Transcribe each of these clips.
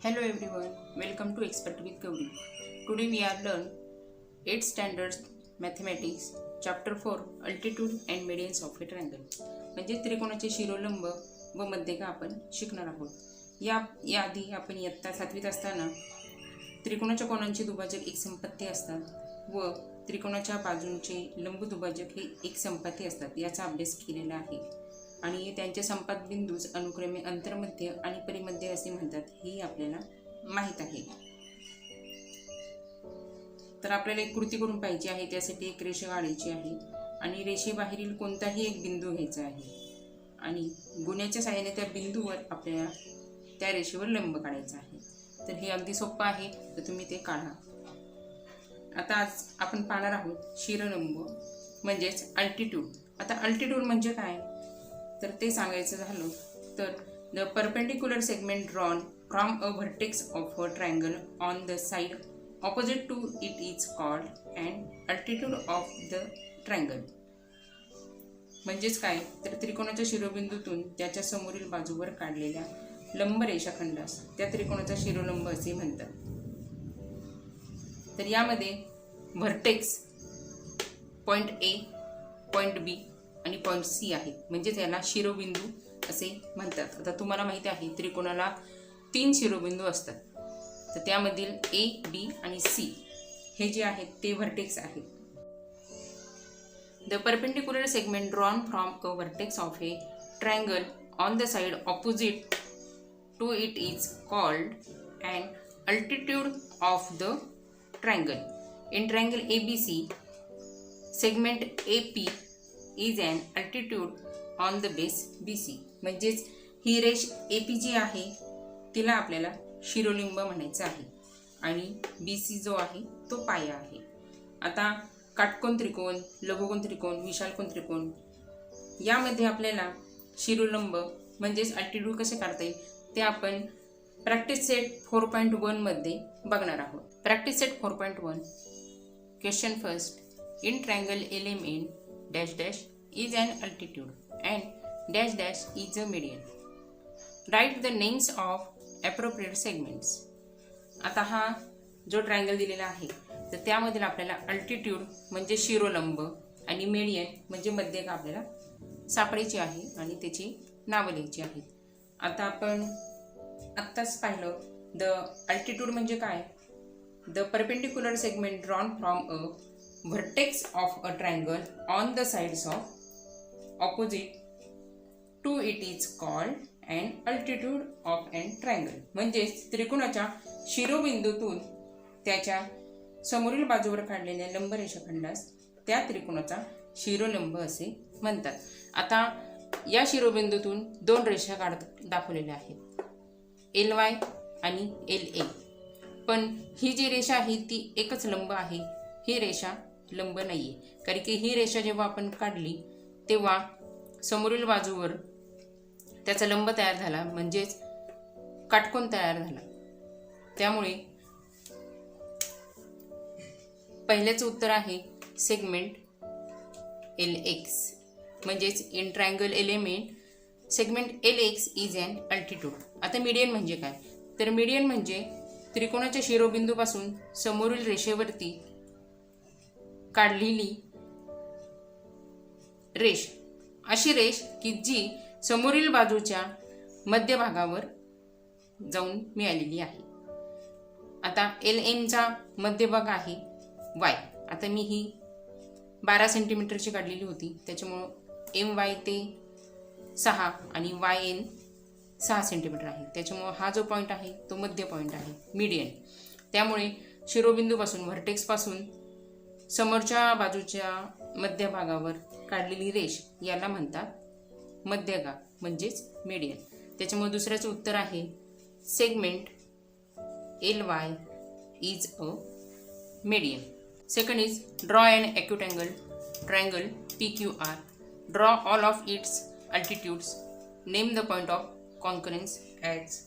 Hello everyone, welcome to Expert with Gauri. Today we are learn 8th standard mathematics chapter 4 altitude and medians of a triangle. म्हणजे त्रिकोणाचे शिरोलंब व मध्यगा आपण शिकणार आहोत. याआधी आपण इयत्ता 7वीत असताना त्रिकोणाच्या कोनांचे दुभाजक एक संपत्ती असतात व त्रिकोणाच्या बाजूंचे लंब दुभाजक हे एक संपत्ती असतात याचा अभ्यास केलेला आहे. आणि त्यांचे संपात बिंदूस अनुक्रमे अंतर्मध्य आणि परिमध्य असे म्हणतात हे आपल्याला माहित आहे. तर आपल्याला एक कृती करून पाहिजे आहे. त्यासाठी एक रेषा काढायची आहे आणि रेषेबाहेरील कोणताही एक बिंदू घ्यायचा आहे आणि गुण्याच्या सहाय्याने त्या बिंदूवर आपल्याला त्या रेषेवर लंब काढायचा आहे. तर हे अगदी सोपं आहे, तर तुम्ही ते काढा. आता आज आपण पाहणार आहोत शिरोलंब म्हणजेच अल्टिट्यूड. आता अल्टिट्यूड म्हणजे काय तर ते सांगायचं झालं तर the perpendicular segment drawn from a vertex of a triangle on the side opposite to it is called and altitude of the triangle. म्हणजेच काय तर त्रिकोणाच्या शिरोबिंदूतून त्याच्या समोरील बाजूवर काढलेल्या लंब रेषाखंडास त्या त्रिकोणाचा शिरोलंब असे म्हणतात. तर यामध्ये व्हर्टेक्स पॉइंट ए, पॉइंट बी आणि पॉइंट सी आहे, म्हणजे त्याला शिरोबिंदू असे म्हणतात. आता तुम्हाला माहिती आहे त्रिकोणाला 3 शिरोबिंदू असतात, तर त्यामधील ए, बी आणि सी हे जे आहेत ते व्हर्टेक्स आहेत. The perpendicular segment drawn from a vertex of a triangle on the side opposite to it is called and altitude of the triangle. In triangle ABC segment AP is an altitude on the base BC. म्हणजेच ही रेष AP जी आहे तिला आपल्याला शिरोलिंब म्हणायचं आहे आणि BC जो आहे तो पाया आहे. आता काटकोन त्रिकोण, लघुकोन त्रिकोण, विशालकोन त्रिकोण यामध्ये आपल्याला शिरोलंब म्हणजेच अल्टिट्यूड कसे काढता येईल ते आपण प्रॅक्टिस सेट 4.1 मध्ये बघणार आहोत. Practice set 4.1 question first. In triangle LMN dash dash is an altitude and dash dash is a median. Write the names of appropriate segments. आता हा जो ट्रायंगल दिलेला आहे तर त्यामधील आपल्याला अल्टिट्यूड म्हणजे शिरोलंब आणि मेडियन म्हणजे मध्यगा आपल्याला सापडायची आहे आणि त्याची नावं लिहायची आहेत. आता आपण आत्ताच पाहिलं द अल्टिट्यूड म्हणजे काय. The perpendicular segment drawn from a vertex of a triangle on the sides of opposite to it is called an altitude of an triangle. म्हणजेच त्रिकोणाच्या शिरोबिंदूतून त्याच्या समोरील बाजूवर काढलेल्या लंब रेषाखंडास त्या त्रिकोणाचा शिरोलंब असे म्हणतात. आता या शिरोबिंदूतून 2 रेषा दाखवलेल्या आहेत, LY आणि LA. पण ही जी रेषा आहे ती एकच लंब आहे, ही रेषा लंब नाहीये. कारण की ही रेषा जेव्हा आपण काढली तेव्हा समोरील बाजूवर त्याचा लंब तयार झाला, म्हणजेच काटकोन तयार झाला. त्यामुळे पहिल्याचं उत्तर आहे सेगमेंट LX. म्हणजेच in triangle LMN segment LX is an altitude. आता मीडियन म्हणजे काय तर मीडियन म्हणजे त्रिकोणाच्या शिरोबिंदूपासून समोरील रेषेवरती काढलेली रेष, अशी रेष की जी समोरील बाजूच्या मध्यभागावर जाऊन मिळालेली आहे. आता LMचा मध्यभाग आहे Y. आता मी ही 12 सेंटीमीटरची काढलेली होती, त्याच्यामुळं MY ते 6 आणि YN 6 सेंटीमीटर आहे. त्याच्यामुळं हा जो पॉईंट आहे तो मध्य पॉईंट आहे, मीडियन. त्यामुळे शिरोबिंदूपासून व्हर्टेक्सपासून समोरच्या बाजूच्या मध्यभागावर काढलेली रेष याला म्हणतात मध्यगा म्हणजेच मीडियन. त्याच्यामुळे दुसऱ्याचं उत्तर आहे segment LY is a median. Second is draw an acute angle triangle PQR. Draw all of its altitudes. Name the point of concurrence as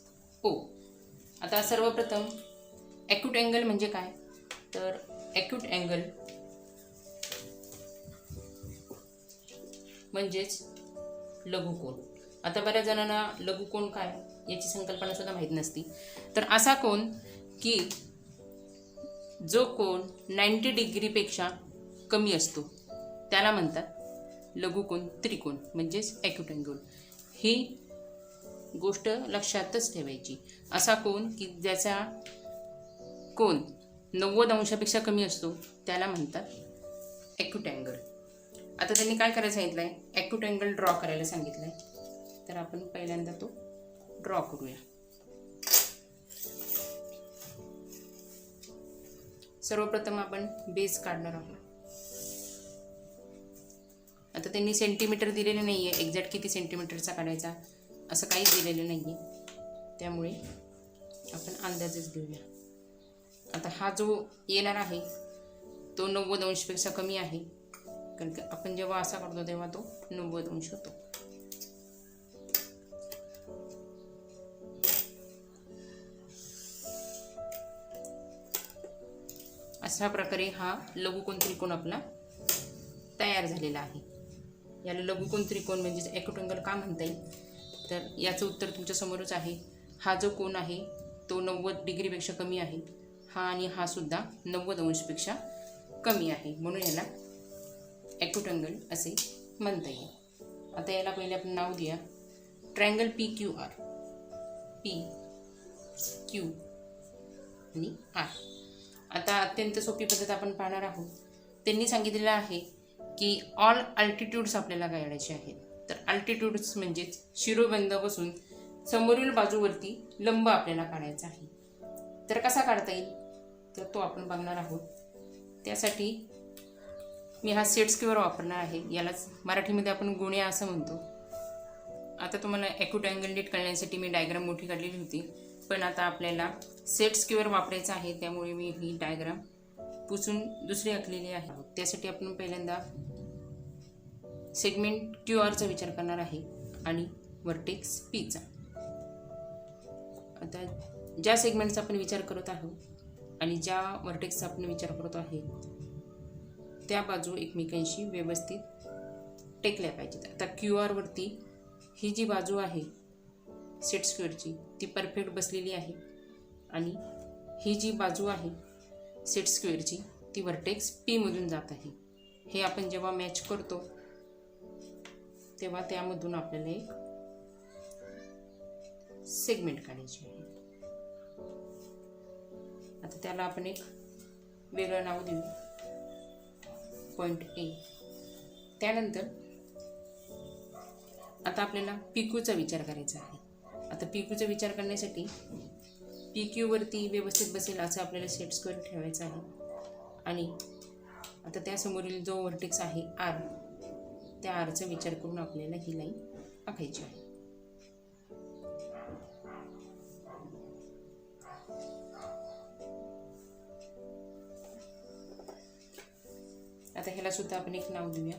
O. आता सर्वप्रथम एक्यूट अँगल म्हणजे काय तर एक्यूट अँगल म्हणजेच लघुकोन. आता बऱ्याच जणांना लघुकोन काय याची संकल्पना सुद्धा माहीत नसती. तर असा कोन की जो कोन 90 डिग्रीपेक्षा कमी असतो त्याला म्हणतात लघुकोन त्रिकोण म्हणजेच ॲक्यूट अँगल. ही गोष्ट लक्षातच ठेवायची. असा कोन की ज्याचा कोन 90 अंशापेक्षा कमी असतो त्याला म्हणतात ॲक्यूट अँगल. आता त्यांनी काय करायला सांगितलं आहे, ॲक्यूट अँगल ड्रॉ करायला सांगितलं आहे. तर आपण पहिल्यांदा तो ड्रॉ करूया. सर्वप्रथम आपण बेस काढणार आहोत. आता त्यांनी सेंटीमीटर दिलेले नाही आहे, एक्झॅक्ट किती सेंटीमीटरचा काढायचा असं काहीच दिलेलं नाही आहे, त्यामुळे आपण अंदाजच घेऊया. आता हा जो येणार आहे तो 90 अंशपेक्षा कमी आहे, कारण की आपण जेव्हा असा काढतो तेव्हा तो 90 अंश होतो. अशा प्रकारे हा लघुकोन त्रिकोण आपला तयार झालेला आहे. याला लघुकोन त्रिकोण म्हणजेच ॲक्यूट अँगल का म्हणता येईल, तर याचं उत्तर तुमच्या समोरच आहे. हा जो कोन आहे तो 90 डिग्रीपेक्षा कमी आहे, हा आणि हा सुद्धा 90 अंशपेक्षा कमी आहे, म्हणून याला ॲक्यूट अँगल असे म्हणता येईल. आता याला पहिले आपण नाव देऊया ट्रायंगल PQR. पी क्यू आणि आर. आता अत्यंत सोपी पद्धत आपण पाहणार आहोत. त्यांनी सांगितलेलं आहे की ऑल अल्टिट्यूड्स आपल्याला काढायचे आहेत. तर अल्टिट्यूड्स म्हणजेच शिरोबिंदूपासून समोरील बाजूवरती लंब आपल्याला काढायचा आहे. तर कसा काढता येईल तर तो आपण बघणार आहोत. त्यासाठी मी हा सेट स्क्वेअर वापरणार आहे. यालाच मराठीमध्ये आपण गुण्या असं म्हणतो. आता तुम्हाला ॲक्यूट अँगल नीट कळण्यासाठी मी डायग्राम मोठी काढलेली होती, पण आता आपल्याला सेट स्क्वेअर वापरायचा आहे, त्यामुळे मी ही डायग्राम पुसून दुसरी आखलेली आहे. त्यासाठी आपण पहिल्यांदा सेगमेंट QRचा विचार करणार आहे आणि वर्टेक्स Pचा. आता ज्या सेगमेंटचा आपण विचार करत आहोत आणि ज्या वर्टेक्सचा आपण विचार करत आहे त्या बाजू एकमेकांशी व्यवस्थित टेकल्या पाहिजेत. आता QR वरती ही जी बाजू आहे सेट स्क्वेअरची ती परफेक्ट बसलेली आहे आणि ही जी बाजू आहे सेट स्क्वेअरची ती वर्टेक्स P मधून जात आहे. हे आपण जेव्हा मॅच करतो तेव्हा त्यामधून आपल्याला एक सेगमेंट काढायची आहे. आता त्याला आपण एक वेगळं नाव देऊ, पॉइंट A. त्यानंतर आता आपल्याला PQचा विचार करायचा आहे. आता PQचा विचार करण्यासाठी PQ वरती व्यवस्थित बसेल असं आपल्याला सेट स्क्वेअर ठेवायचं आहे. आणि आता त्यासमोरील जो वर्टेक्स आहे R, त्या Rचा विचार करून आपल्याला ही लाईन आखायची आहे. आता ह्याला सुद्धा आपण एक नाव देऊया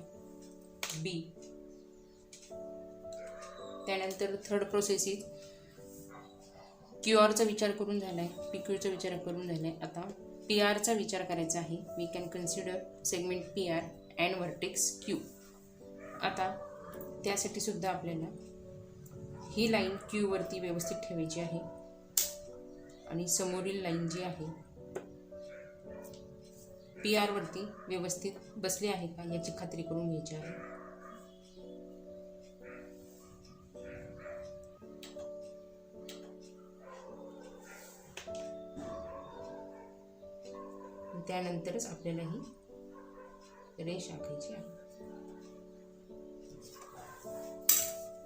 B. त्यानंतर थर्ड प्रोसेस इज QRचा विचार करून झाला आहे, PQचा विचार करून झाला आहे. आता PRचा विचार करायचा आहे. We can consider segment PR and vertex Q. आता त्यासाठी सुद्धा आपल्याला ही लाईन Q वरती व्यवस्थित ठेवायची आहे आणि समोरील लाईन जी आहे PR वरती व्यवस्थित बसली आहे का याची खात्री करून घ्यायची आहे. त्यानंतरच आपल्याला ही रेष आखायची आहे.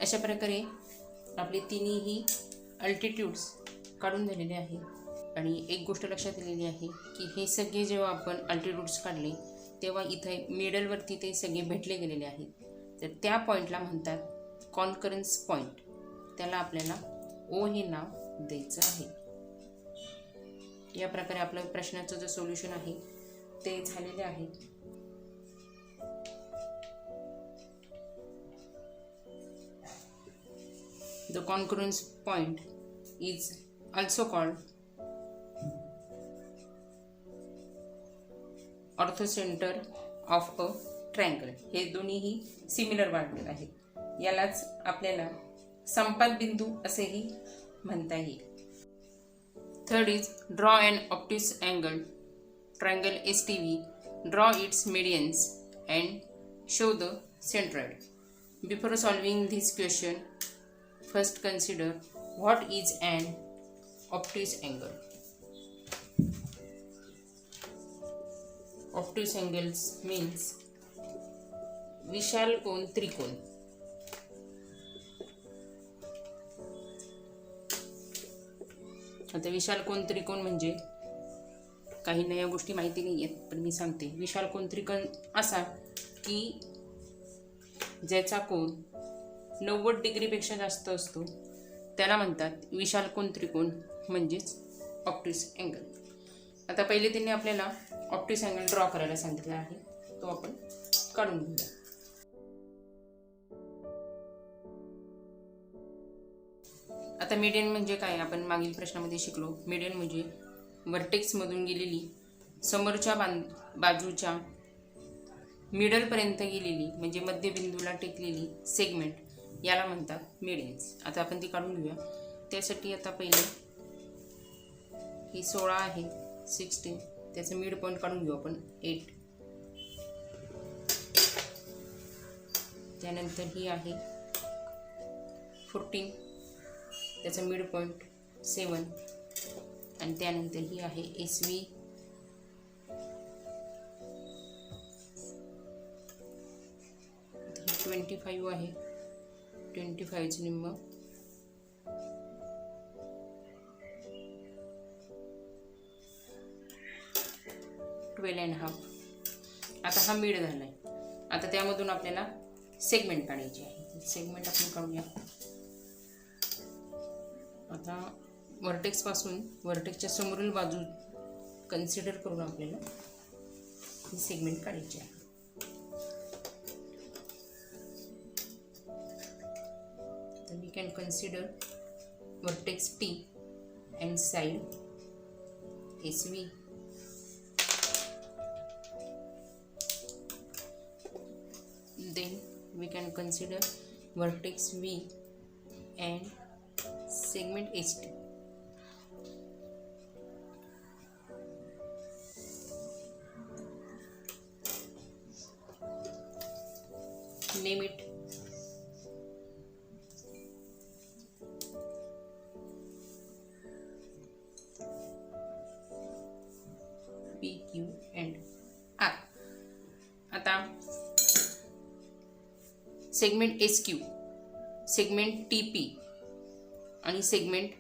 अशा प्रकारे आपले तिन्ही अल्टिट्यूड्स काढून झालेले आहे. आणि एक गोष्ट लक्षात आलेली आहे की हे सगळे जेव्हा आपण अल्टिट्यूड्स काढले तेव्हा इथे मिडलवरती ते सगळे भेटले गेलेले आहेत. तर त्या पॉईंटला म्हणतात कॉन्करन्स पॉईंट. त्याला आपल्याला O हे नाव द्यायचं आहे. या प्रकारे आपलं प्रश्नाचं जे सोल्युशन आहे ते झालेले आहे. The concurrence point is also called orthocentre of a triangle. हे दोन्हीही सिमिलर वाटलेले आहेत. यालाच आपल्याला संपात बिंदू असेही म्हणता येईल. Third is draw an obtuse angle triangle STV, draw its medians and show the centroid. Before solving this question, first consider what is an obtuse angle. Obtuse angles means विशाल कोन त्रिकोण. आता विशाल कोन त्रिकोण म्हणजे काही नया गोष्टी माहिती नाही आहेत, पण मी सांगते. विशाल कोन त्रिकोण असा की ज्याचा कोन 90 डिग्रीपेक्षा जास्त असतो त्याला म्हणतात विशाल कोन त्रिकोण, म्हणजेच ऑप्टिस अँगल. आता पहिले त्यांनी आपल्याला ऑप्टिस अँगल ड्रॉ करायला सांगितलं आहे, तो आपण काढून घेऊया. आता मीडियन म्हणजे काय, आपण मागील प्रश्नामध्ये शिकलो. मीडियन म्हणजे वर्टेक्समधून गेलेली, समोरच्या बाजूच्या मिडलपर्यंत गेलेली, म्हणजे मध्यबिंदूला टेकलेली सेगमेंट, याला म्हणतात मीडियन्स. आता आपण ती काढून घेऊया. त्यासाठी आता पहिले ही 16 आहे, 16, त्याचं मिड पॉईंट काढून घेऊ आपण 8. त्यानंतर ही आहे 14, त्याचं मिड पॉईंट 7. आणि त्यानंतर ही आहे SV, ही 25 आहे, 25चं निम्म, ½ आता हा मिड झालाय. आता त्यामधून आपल्याला सेगमेंट काढायची आहे. सेगमेंट आपण काढूया. आता वर्टेक्स पासून वर्टेक्सच्या समोरील बाजू कन्सिडर करून आपल्याला ही सेगमेंट काढायची आहे. तर we can consider vertex T and side SV. Then we can consider vertex V and segment ST. Name it. P, Q and R. आता सेगमेंट SQ, सेगमेंट TP आणि सेगमेंट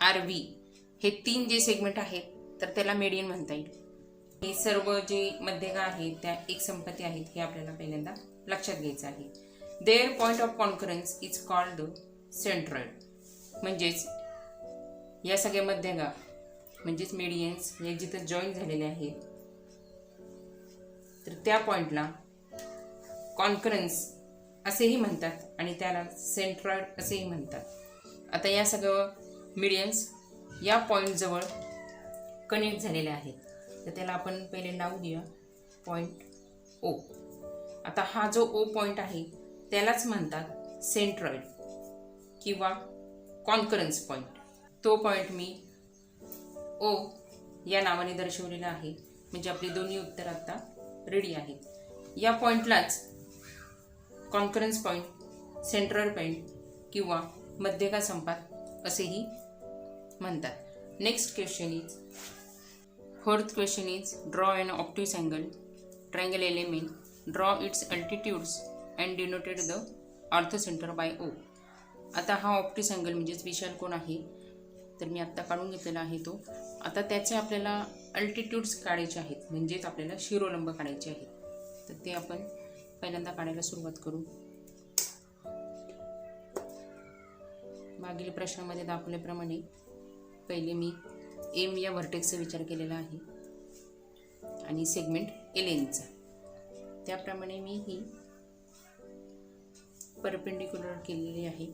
RV हे 3 जे segment आहेत तर त्याला मीडियन म्हणता येईल. हे सर्व जे मध्यगा आहेत त्या एक संपत्ती आहेत हे आपल्याला पहिल्यांदा लक्षात घ्यायचं आहे. Their point of concurrence is called the centroid. म्हणजेच या सगळ्या मध्यगा म्हणजेच मीडियन्स हे जिथं जॉईन झालेले आहेत तर त्या पॉइंटला कॉन्करन्स असेही म्हणतात आणि त्याला सेंट्रॉइड असेही म्हणतात. आता या सगळं मीडियन्स या पॉइंट जवळ कनेक्ट झालेले आहेत तर त्याला आपण पहिले नाव देऊया पॉइंट O. आता हा जो O पॉइंट आहे त्यालाच म्हणतात सेंट्रॉइड किंवा कॉन्करन्स पॉइंट. तो पॉइंट मी O या नावाने दर्शवलेला आहे. म्हणजे आपली दोन्ही उत्तर आता रेडी आहेत. या पॉइंटलाच कॉन्करन्स पॉइंट, सेंट्रॉइड पॉइंट किंवा मध्यगा संपात असेही म्हणतात. Next question is, fourth question is draw an obtuse angle triangle element, draw its altitudes and denoted the orthocentre by O. आता हा ऑप्टिस अँगल म्हणजेच विशाल कोन आहे तर मी आत्ता काढून घेतलेला आहे तो. आता त्याचे आपल्याला अल्टिट्यूड्स काढायचे आहेत म्हणजेच आपल्याला शिरोलंब काढायचे आहेत. तर ते आपण पहिल्यांदा काढायला सुरुवात करू. मागील प्रश्नामध्ये दाखवल्याप्रमाणे पहिले मी M या व्हर्टेक्सचा विचार केलेला आहे आणि सेगमेंट LNचा. त्याप्रमाणे मी ही परपेंडिक्युलर केलेली आहे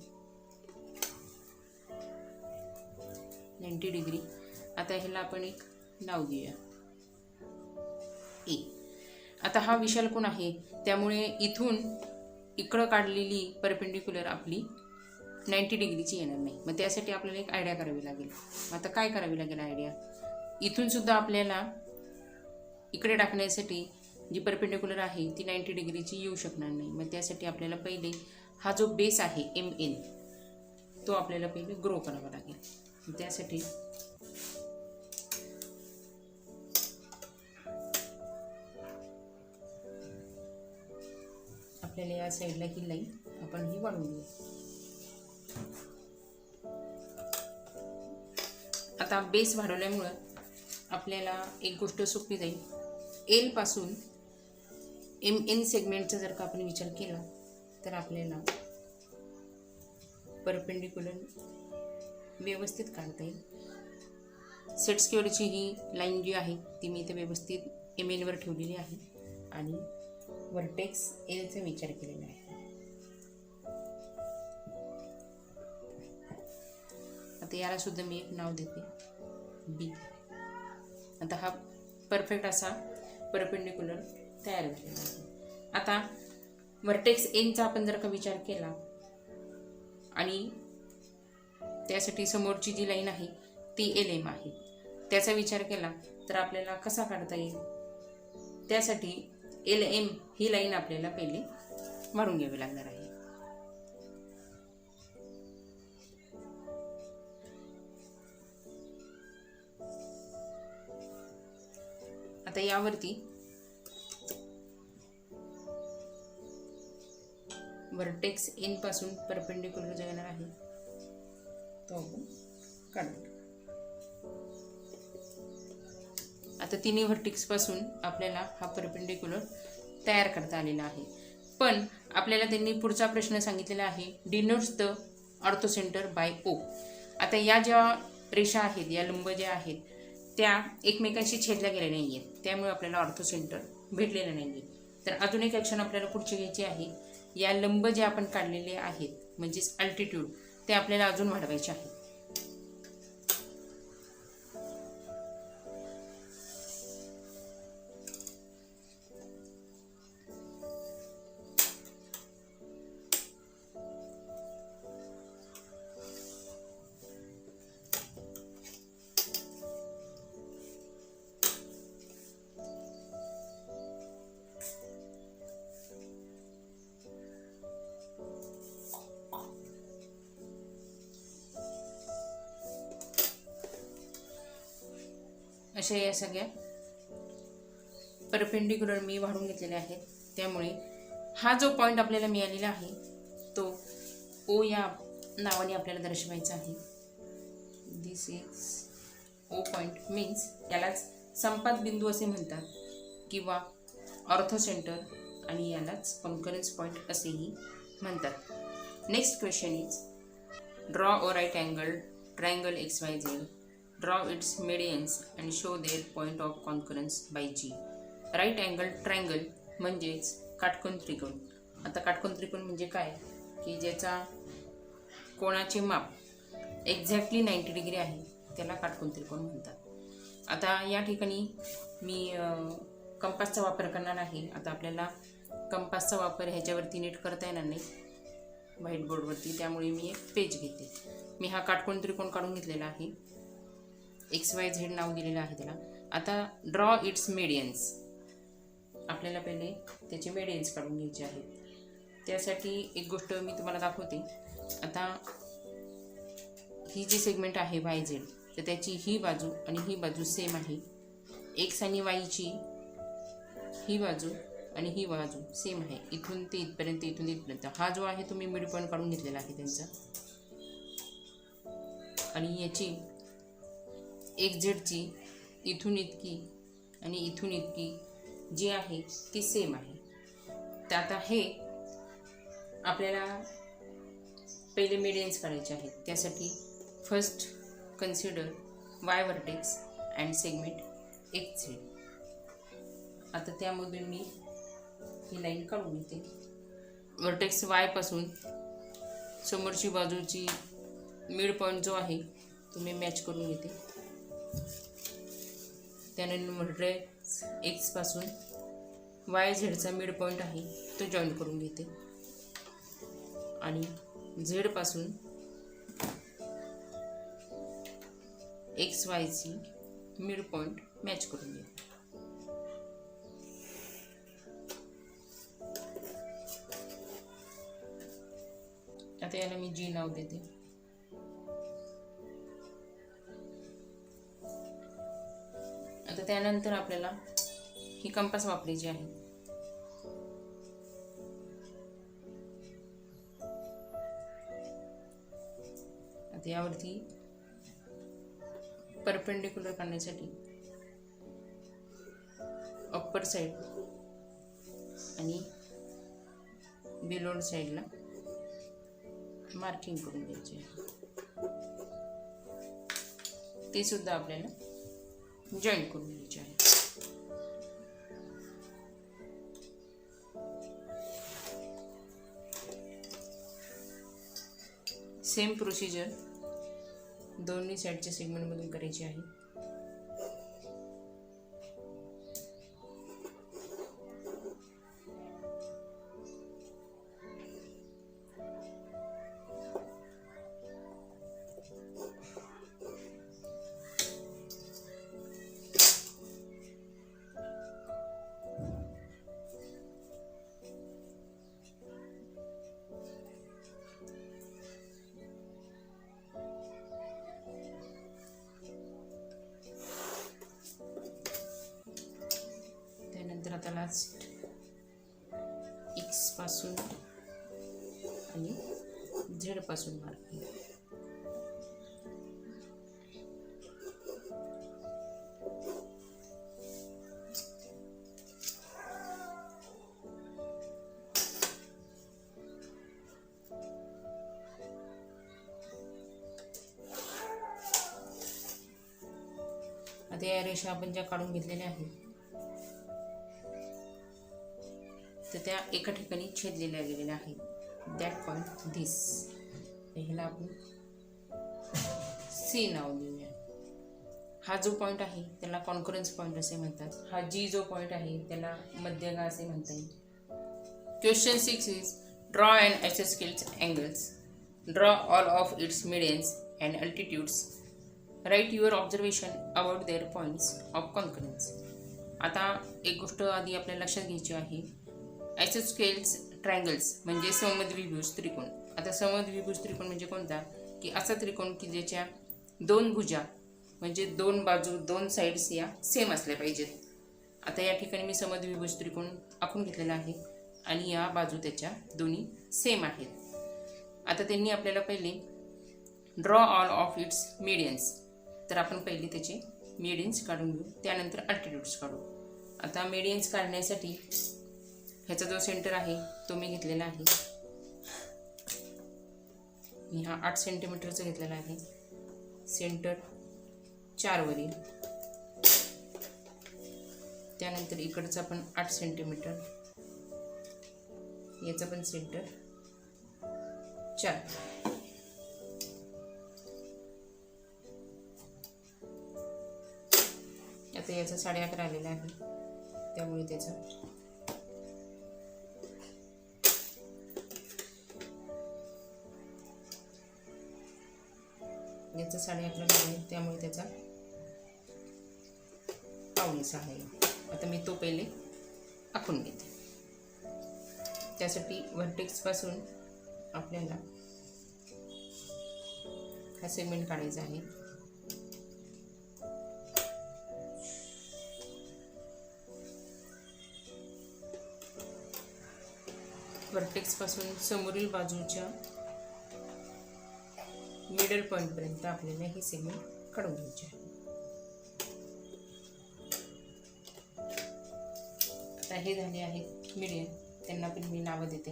90 डिग्री. आता ह्याला आपण एक नाव देऊया A. आता हा विशाल कोन आहे त्यामुळे इथून इकडं काढलेली परपेंडिक्युलर आपली 90 डिग्रीची येणार नाही. मग त्यासाठी आपल्याला एक आयडिया करावी लागेल. आता काय करावी लागेल आयडिया? इथून सुद्धा आपल्याला इकडे टाकण्यासाठी जी परपेंडिक्युलर आहे ती 90 डिग्रीची येऊ शकणार नाही. मग त्यासाठी आपल्याला पहिले हा जो बेस आहे MN तो आपल्याला पहिले ग्रो करावा लागेल. त्यासाठी आपल्याला या साईडला ही लाईन आपण ही वाढवून घेऊ. आता बेस वाढवल्यामुळं आपल्याला एक गोष्ट सोपी जाईल. एल पासून MN सेगमेंटचा जर का आपण विचार केला तर आपल्याला परपेंडिक्युलर व्यवस्थित काढता येईल. सेट स्क्वेअरची ही लाईन जी आहे ती मी इथे व्यवस्थित MN वर ठेवलेली आहे आणि वर्टेक्स एलचा विचार केलेला आहे. आता याला सुद्धा मी एक नाव देते B. आता हा परफेक्ट असा परपेंडिक्युलर तयार झालेला आहे. आता वर्टेक्स एनचा आपण जर का विचार केला आणि त्यासाठी समोरची जी लाईन आहे ती LM आहे त्याचा विचार केला तर आपल्याला कसा काढता येईल? त्यासाठी LM ही लाईन आपल्याला पहिले मारून घ्यावी लागणार आहे. आता यावरती वर्टेक्स एन पासून परपेंडिक्युलर जो येणार आहे तो आपण काढू. आता तिन्ही व्हर्टेक्स पासून आपल्याला हा परपेंडिक्युलर तयार करता आलेला आहे. पण आपल्याला त्यांनी पुढचा प्रश्न सांगितलेला आहे डिनोट्स द ऑर्थोसेंटर बाय O. आता या ज्या रेषा आहेत या लंब ज्या आहेत त्या एकमेकांशी छेदल्या गेल्या नाही आहेत, त्यामुळे आपल्याला ऑर्थोसेंटर भेटलेलं नाही आहे. तर अजून एक ॲक्शन आपल्याला पुढची घ्यायची आहे. या लंब जे आपण काढलेले आहेत म्हणजेच अल्टिट्यूड ते आपल्याला अजून वाढवायचे आहे. अशा या सगळ्या परपेंडिक्युलर मी वाढून घेतलेले आहेत. त्यामुळे हा जो पॉईंट आपल्याला मिळालेला आहे तो O या नावाने आपल्याला दर्शवायचा आहे. दिस इज O पॉईंट मीन्स यालाच संपात बिंदू असे म्हणतात किंवा ऑर्थोसेंटर आणि यालाच कॉन्करन्स पॉईंट असेही म्हणतात. Next question is draw a right angle triangle XYZ. Draw its medians and show their point of concurrence by G. Right angle triangle म्हणजेच काटकोन त्रिकोण. आता काटकोन त्रिकोण म्हणजे काय की ज्याचा कोणाचे माप एक्झॅक्टली 90 डिग्री आहे त्याला काटकोन त्रिकोण म्हणतात. आता या ठिकाणी मी कंपासचा वापर करणार आहे. आता आपल्याला कंपासचा वापर ह्याच्यावरती नीट करता येणार नाही व्हाईट बोर्डवरती, त्यामुळे मी एक पेज घेते. मी हा काटकोन त्रिकोण काढून घेतलेला आहे. XYZ नाव दिलेलं आहे त्याला. आता ड्रॉ इट्स मेडियन्स, आपल्याला पहिले त्याचे मेडियन्स काढून घ्यायचे आहेत. त्यासाठी एक गोष्ट मी तुम्हाला दाखवते. आता ही जी सेगमेंट आहे YZ तर त्याची ही बाजू आणि ही बाजू सेम आहे. X आणि Yची ही बाजू आणि ही बाजू सेम आहे. इथून ते इथपर्यंत इथून इथपर्यंत हा जो आहे तो मी मिड पॉईंट काढून घेतलेला आहे त्यांचा. आणि याची XZची इथून इतकी आणि इथून इतकी जी आहे ती सेम आहे. तर आता हे आपल्याला पहिले मेडियन्स काढायचे आहेत. त्यासाठी first consider Y vertex and segment XZ. आता त्यामधून मी ही लाईन काढून घेते. वर्टेक्स Y पासून समोरची बाजूची मिड पॉईंट जो आहे तो मी मॅच करून घेते. त्यानंतर वर्टेक्स X पासून YZचा मिड पॉईंट आहे तो जॉईन करून घेते आणि Z पासून XYZ मिड पॉईंट मॅच करून घेऊ. आता याला मी G नाव देते. आता त्यानंतर आपल्याला ही कंपास वापरायची आहे. आता यावरती परपेंडिक्युलर काढण्यासाठी अप्पर साइड आणि बिलोड साइडला मार्किंग करून द्यायचे आहे. ते सुद्धा आपल्याला जॉईन करून घ्यायचे आहे. सेम प्रोसिजर दोन्ही साईडच्या सेगमेंटमधून करायची आहे. आता लास्ट X पासून आणि Z पासून मार्किंग. आता या रेषा आपण ज्या काढून घेतलेल्या आहेत तर त्या एका ठिकाणी छेदलेल्या गेलेल्या आहेत. That point this. ह्याला आपण C नाव देऊया. हा जो पॉईंट आहे त्याला कॉन्करन्स पॉईंट असे म्हणतात. हा G जो पॉईंट आहे त्याला मध्यगा असे म्हणता येईल. Question 6 is draw and assess scales angles. Draw all of its medians and altitudes. Write your observation about their points of concurrence. आता एक गोष्ट आधी आपल्याला लक्षात घ्यायची आहे. आयसोस्केल्स ट्रायंगल्स म्हणजे समद्विभुज त्रिकोण. आता समद्विभुज त्रिकोण म्हणजे कोणता की असा त्रिकोण की ज्याच्या दोन भुजा म्हणजे दोन बाजू दोन साइड्स या सेम असल्या पाहिजेत. आता या ठिकाणी मी समद्विभुज त्रिकोण आखून घेतलेला आहे आणि या बाजू त्याच्या दोन्ही सेम आहेत. आता त्यांनी आपल्याला पहिले ड्रॉ ऑल ऑफ इट्स मीडियन्स. तर आपण पहिले त्याचे मीडियन्स काढून घेऊ, त्यानंतर अल्टिट्यूड्स काढू. आता मीडियन्स काढण्यासाठी ह्याचा जो सेंटर आहे तो मी घेतलेला आहे. मी हा 8 सेंटीमीटरचा घेतलेला आहे. सेंटर 4 वरील. त्यानंतर इकडचा पण 8 सेंटीमीटर. याचा पण सेंटर 4. आता याचा 11.5 आलेला आहे त्यामुळे त्याचा याचा 11.5 आहे त्यामुळे त्याचा 5.25 आहे. आता मी तो पहिले आखून घेते. त्यासाठी व्हर्टेक्स पासून आपल्याला हा सेगमेंट काढायचा आहे. व्हर्टेक्स पासून समोरील बाजूच्या मिडल पॉइंट पर्यंत आपल्याला हे सेगमेंट काढून घ्यायचे आहे. आता हे झाले आहेत मीडियम. त्यांना पण मी नाव देते.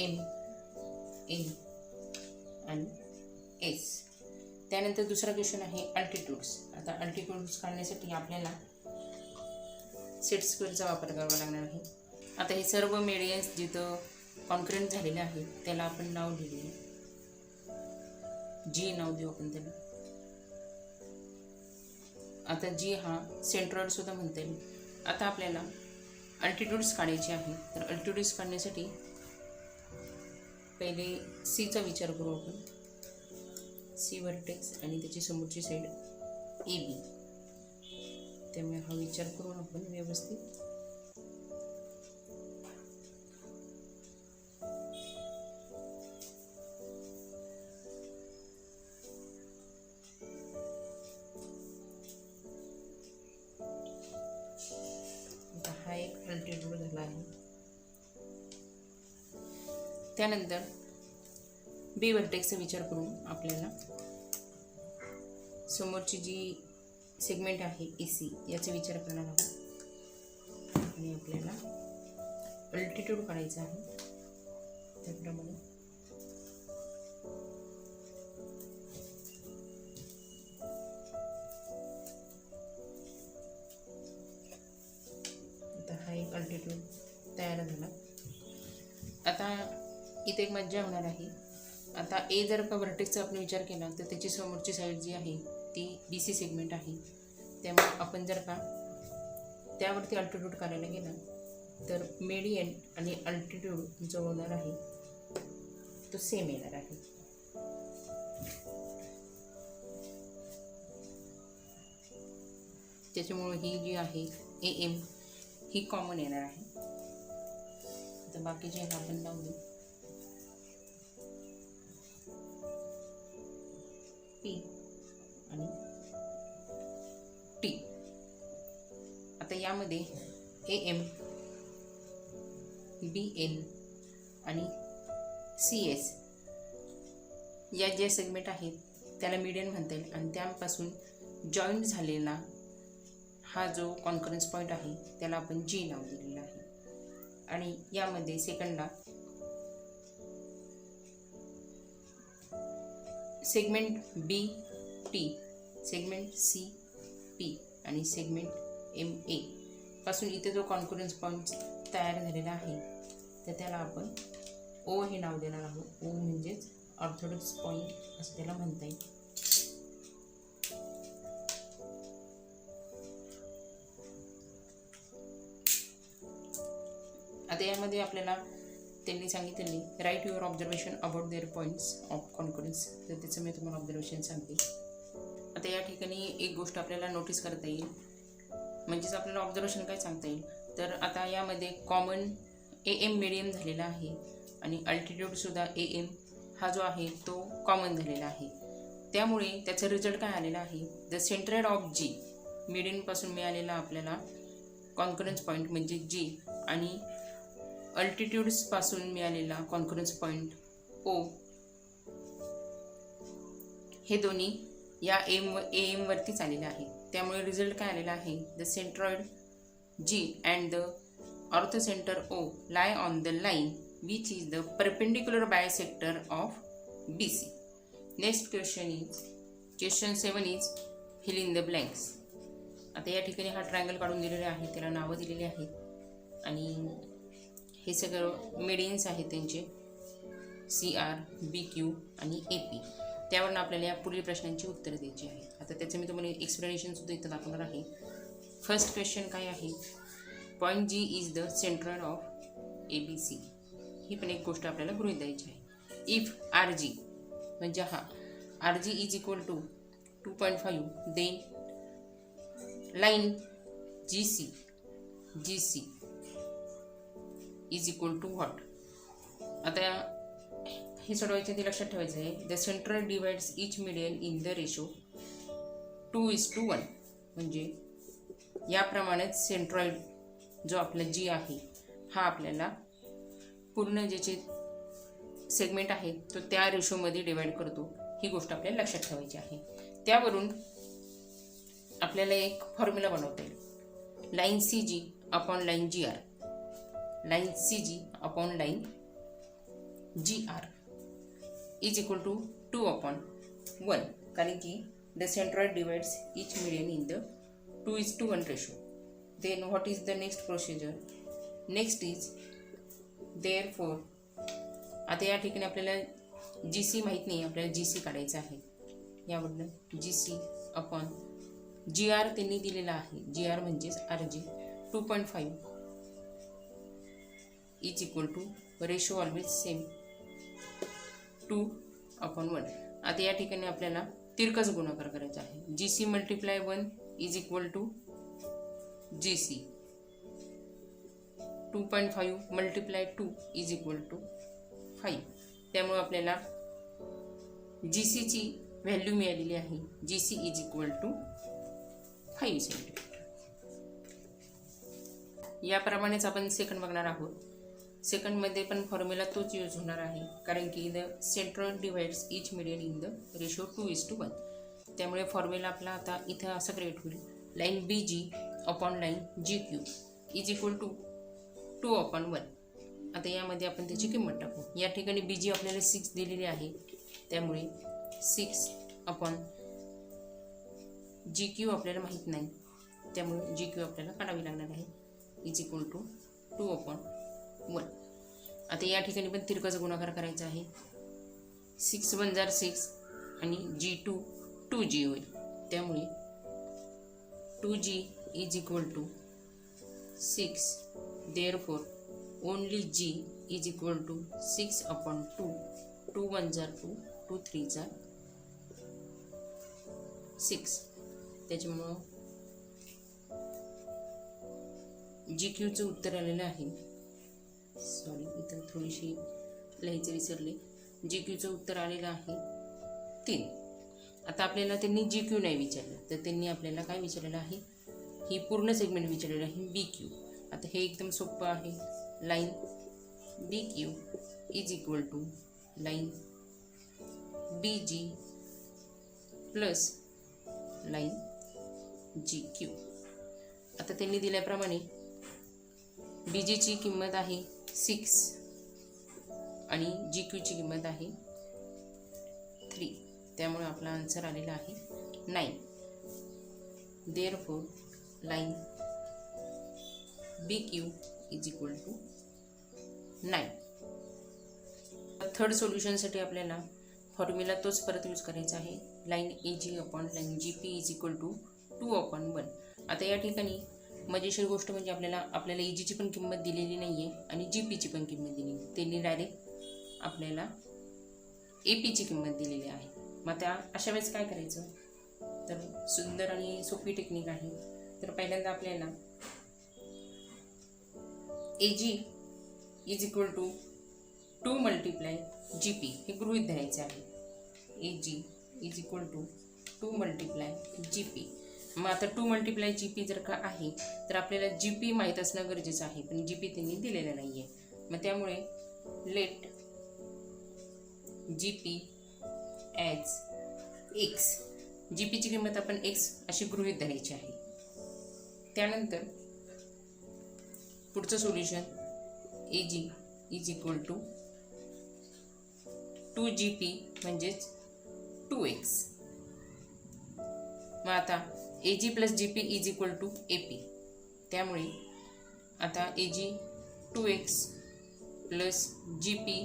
M, A आणि S. त्यानंतर दुसरा क्वेश्चन आहे अल्टिट्यूड्स. आता अल्टिट्यूड्स काढण्यासाठी आपल्याला सेट स्क्वेअरचा वापर करावा लागणार आहे. आता हे सर्व मीडियन्स जिथं कॉन्करंट झालेले आहेत त्याला आपण नाव लिहूया. G नाव देऊ आपण त्याला. आता G हा सेंट्रॉइड सुद्धा म्हणता येईल. आता आपल्याला अल्टिट्यूड्स काढायचे आहे. तर अल्टिट्यूड्स काढण्यासाठी पहिले सीचा विचार करू आपण. सी व्हर्टेक्स आणि त्याची समोरची साईड ए बी. त्यामुळे हा विचार करून आपण व्यवस्थित हा एक अल्टिट्यूड झाला आहे. त्यानंतर बी व्हर्टेक्सचा विचार करून आपल्याला समोरची जी सेगमेंट आहे ए सी याचा विचार करणार आहोत आणि आपल्याला अल्टिट्यूड काढायचा आहे. त्याप्रमाणे आता हा एक अल्टिट्यूड तयार झाला. आता इथे एक मज्जा होणार आहे. आता ए जर का व्हर्टेक्सचा आपण विचार केला तर त्याची समोरची साईड जी आहे ती बी सी सेगमेंट आहे. त्यामुळे आपण जर का त्यावरती अल्टिट्यूड काढायला गेला तर मेडियन आणि अल्टिट्यूड जो होणार आहे तो सेम येणार आहे. त्याच्यामुळे ही जी आहे ए एम ही कॉमन येणार आहे. तर बाकीचे आपण लावू पी आणि टी. आता यामध्ये ए एम बी एन आणि सी एस या ज्या सेगमेंट आहेत त्याला मीडियन म्हणता येईल आणि त्यापासून जॉईंट झालेला हा जो कॉन्फरन्स पॉईंट आहे त्याला आपण जी नाव दिलेलं आहे. आणि यामध्ये सेकंडला सेगमेंट बी टी, सेगमेंट सी पी आणि सेगमेंट एम ए पासून इथे जो कॉन्फरन्स पॉईंट तयार झालेला आहे तर त्याला आपण ओ हे नाव देणार आहोत. ओ म्हणजेच ऑर्थोडॉक्स पॉईंट असं त्याला म्हणता येईल. आता यामध्ये आपल्याला त्यांनी सांगितले write your observation about their points of conference. तर त्याचं मी तुम्हाला ऑब्झर्वेशन सांगते. आता या ठिकाणी एक गोष्ट आपल्याला नोटीस करता येईल, म्हणजेच आपल्याला ऑब्झर्वेशन काय सांगता येईल तर आता यामध्ये कॉमन ए एम मिडियम झालेला आहे आणि अल्टिट्यूडसुद्धा ए एम हा जो आहे तो कॉमन झालेला आहे. त्यामुळे त्याचा रिझल्ट काय आलेला आहे, द सेंट्रोइड ऑफ जी मिडियमपासून मिळालेला आपल्याला कॉन्फरन्स पॉईंट म्हणजे जी आणि अल्टिट्यूड्सपासून मिळालेला कॉन्फरन्स पॉईंट ओ हे दोन्ही या ए एमवरतीच आलेले आहे. त्यामुळे रिझल्ट काय आलेला आहे, the centroid G and the orthocentre O lie on the line which is the perpendicular bisector of B C. Next question 7 is fill in the blanks. आता या ठिकाणी हा ट्रायंगल काढून दिलेला आहे, त्याला नावं दिलेली आहेत आणि हे सगळं मेडियन्स आहेत त्यांचे सी आर, बी क्यू आणि ए पी. त्यावरून आपल्याला या पुढील प्रश्नांची उत्तरं द्यायची आहेत. आता त्याचं मी तुम्हाला एक्सप्लेनेशनसुद्धा इथं दाखवणार आहे. फर्स्ट क्वेश्चन काय आहे, point G is the centroid of A B C. ही पण एक गोष्ट आपल्याला गृहीत द्यायची आहे. इफ आर जी म्हणजे हा R G is equal to 2.5 then line G C is equal to what. आता हे सोडवायचे ते लक्षात ठेवायचं आहे. The centroid divides each median in the ratio 2:1. म्हणजे याप्रमाणेच सेंट्रॉइड जो आपला जी आहे हा आपल्याला पूर्ण ज्याचे सेगमेंट आहे तो त्या रेशोमध्ये डिवाइड करतो. ही गोष्ट आपल्याला लक्षात ठेवायची आहे. त्यावरून आपल्याला एक फॉर्म्युला बनवता येईल, line C G upon line G R, line C G upon line G R is equal to 2/1. कारण की the centroid divides each median in the 2:1 ratio. Then what is the next procedure, next is therefore. आता या ठिकाणी आपल्याला जी C माहीत नाही, आपल्याला जी C काढायचं आहे. यावरनं G C upon G R त्यांनी दिलेला आहे, जी आर म्हणजेच R G 2.5 is equal to ratio always same 2/1. आता या ठिकाणी आपल्याला तिरकस गुणाकार करायचा आहे. GC multiply 1 is equal to GC. 2.5 multiply 2 is equal to 5. त्यामुळे आपल्याला GC ची व्हॅल्यू मिळालेली आहे. GC is equal to 5 centimetre. याप्रमाणेच आपण सेकंड बघणार आहोत. सेकंडमध्ये पण फॉर्म्युला तोच यूज होणार आहे, कारण की the centroid divides each median in the ratio 2:1. त्यामुळे फॉर्म्युला आपला आता इथं असं क्रिएट होईल. Line BG upon line GQ is equal to 2/1. आता यामध्ये आपण त्याची किंमत टाकू. या ठिकाणी BG आपल्याला 6 दिलेली आहे, त्यामुळे 6 अपॉन GQ आपल्याला माहीत नाही, त्यामुळे GQ आपल्याला काढावी लागणार आहे. Is equal to 2/1. आता या ठिकाणी पण तिरकाचा गुणाकार करायचा आहे. 6 1 जार 6 आणि G2 2G होईल. त्यामुळे 2G is equal to 6. Therefore only G is equal to 6/2. 2 1 जार 2, 2 3 जार 6. त्याच्यामुळं GQचं उत्तर आलेलं आहे. सॉरी, इथं थोडीशी लिहायचं विसरले. GQचं उत्तर आलेलं आहे 3. आता आपल्याला त्यांनी GQ नाही विचारलं, तर त्यांनी आपल्याला काय विचारलेलं आहे, ही पूर्ण सेगमेंट विचारलेलं आहे BQ. आता हे एकदम सोपं आहे. Line BQ is equal to line BG plus line GQ. आता त्यांनी दिल्याप्रमाणे BG ची किंमत आहे 6 आणि GQ ची किंमत आहे 3. त्यामुळे आपला आन्सर आलेला आहे 9. Therefore line BQ is equal to 9. Third सोल्युशनसाठी आपल्याला फॉर्म्युला तोच परत यूज करायचा आहे. Line AG upon line GP is equal to 2/1. आता या ठिकाणी मजेशीर गोष्ट म्हणजे आपल्याला AG ची पण किंमत दिलेली नाही आहे आणि GP ची पण किंमत दिलेली नाही. त्यांनी डायरेक्ट आपल्याला AP ची किंमत दिलेली आहे. मग त्या अशा वेळेस काय करायचं, तर सुंदर आणि सोपी टेक्निक आहे. तर पहिल्यांदा आपल्याला AG is equal to 2 multiply GP हे गृहीत धरायचे आहे. AG is equal to 2 multiply GP. मग आता 2 मल्टिप्लाय GP जर का आहे, तर आपल्याला GP माहीत असणं गरजेचं आहे, पण GP त्यांनी दिलेलं नाही आहे. मग त्यामुळे let GP as X. GP ची किंमत आपण X अशी गृहीत धरायची आहे. त्यानंतर पुढचं solution AG is equal to 2GP म्हणजेच 2X. मग आता AG plus GP is equal to AP. त्यामुळे आता AG 2X plus GP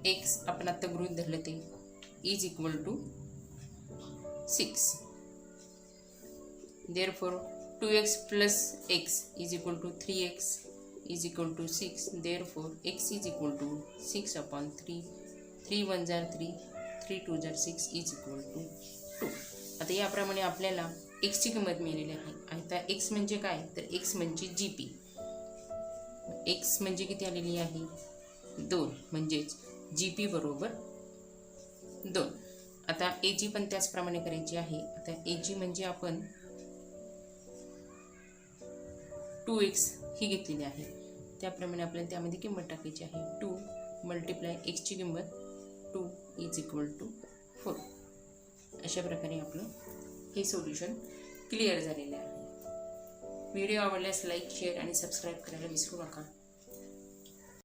X आपण आता गृहीत धरलं ते is equal to 6. Therefore 2X plus X is equal to 3X is equal to 6. Therefore X is equal to 6/3. 3 1 जार 3, 3 2 जार 6 is equal to 2. आता याप्रमाणे आपल्याला X ची किंमत मिळालेली आहे. आता X म्हणजे काय, तर X म्हणजे GP. X म्हणजे किती आलेली आहे, 2. म्हणजेच GP बरोबर 2. आता AG पण त्याचप्रमाणे करायची आहे. आता AG म्हणजे आपण 2X ही घेतलेली आहे, त्याप्रमाणे आपल्याला त्यामध्ये किंमत टाकायची आहे. 2 मल्टिप्लाय X ची किंमत 2 इज इक्वल टू 4. अशा प्रकारे आपलं हे सोल्युशन क्लिअर झालेलं आहे. व्हिडिओ आवडल्यास लाईक, शेअर आणि सबस्क्राईब करायला विसरू नका.